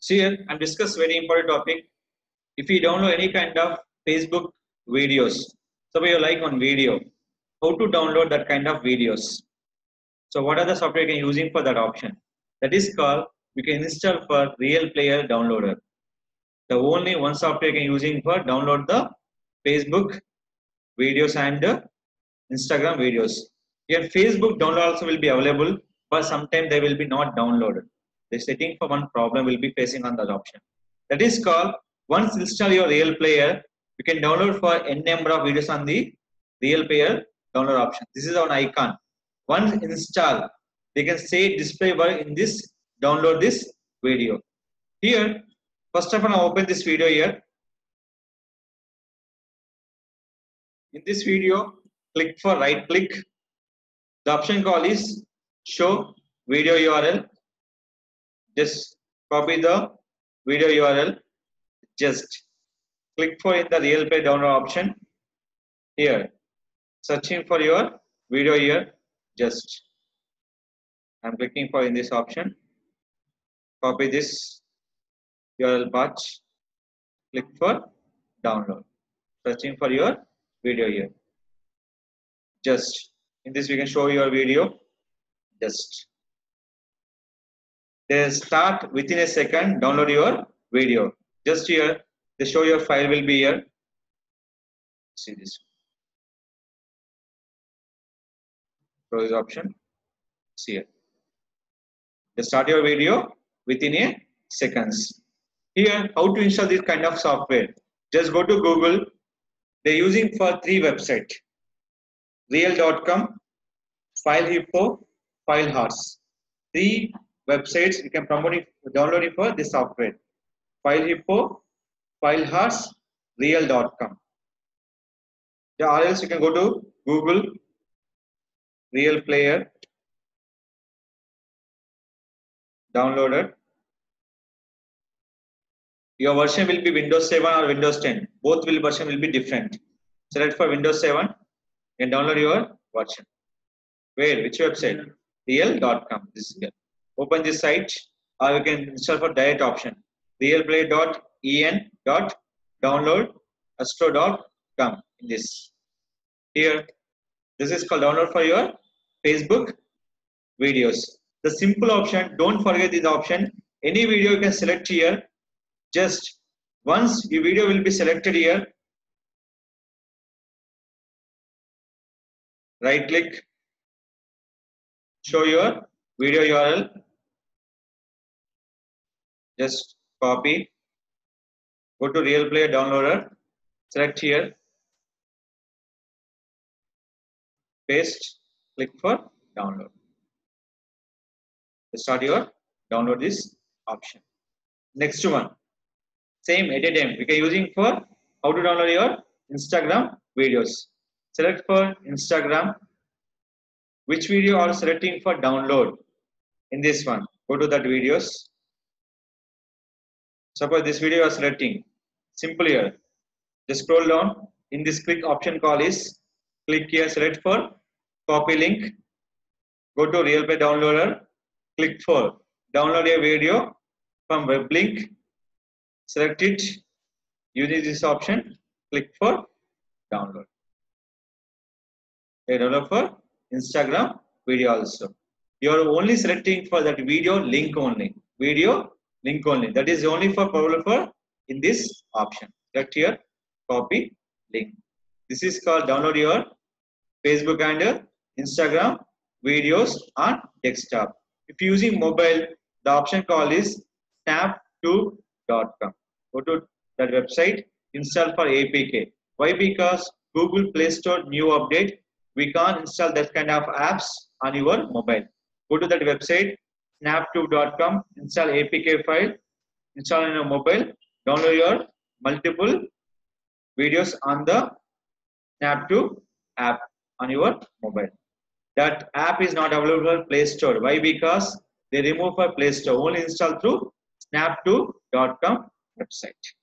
So here I'm discuss very important topic. If you download any kind of Facebook videos, so you like on video, how to download that kind of videos. So what are the software you can using for that option? That is called we can install for Real Player Downloader. The only one software you can using for download the Facebook videos and Instagram videos. Here Facebook download also will be available, but sometimes they will be not downloaded. The setting for one problem will be facing on that option. That is called once install your Real Player, you can download for n number of videos on the Real Player download option. This is an icon. Once install, they can say display bar in this download this video. Here, first of all, I open this video here. In this video, click for right click. The option call is show video URL. Just copy the video URL. Just click for in the Real Play download option. Here, searching for your video here. Just I'm clicking for in this option. Copy this URL path. Click for download. Searching for your video here. Just in this we can show your video. Just they start within a second. Download your video. Just here they show your file will be here. See this. Show this option. See here. They start your video within a seconds. Here how to install this kind of software? Just go to Google. They're using for 3 websites. Real.com, FileHippo, FileHorse. 3 websites you can promote it, download it for this software. FileHippo, FileHorse, Real.com. Or else you can go to Google, Real Player, downloader. Your version will be Windows 7 or Windows 10. Both version will be different. Select for Windows 7 and download your version. Where? Which website? Real.com. This is here. Open this site or you can install for direct option. realplay.en.download.astro.com in this. Here, this is called download for your Facebook videos. The simple option, don't forget this option. Any video you can select here. Just once your video will be selected here, right click, show your video URL, just copy, go to Real Player Downloader, select here, paste, click for download. Start your download this option. Next one. Same at a time. We can using for how to download your Instagram videos. Select for Instagram. Which video are selecting for download? In this one, go to that videos. Suppose this video you are selecting. Simple here. Just scroll down. In this click option call is click here. Select for copy link. Go to Real Play Downloader. Click for download a video from web link. Select it using this option, click for download. Download for Instagram video also. You are only selecting for that video link only. Video link only. That is only for problem for in this option. Select here, copy link. This is called download your Facebook and Instagram videos on desktop. If using mobile, the option call is snap2.com. Go to that website, install for APK. Why? Because Google Play Store new update, we can't install that kind of apps on your mobile. Go to that website, snap2.com, install APK file, install on your mobile, download your multiple videos on the Snap2 app on your mobile. That app is not available for Play Store. Why? Because they remove for Play Store. Only install through snap2.com website.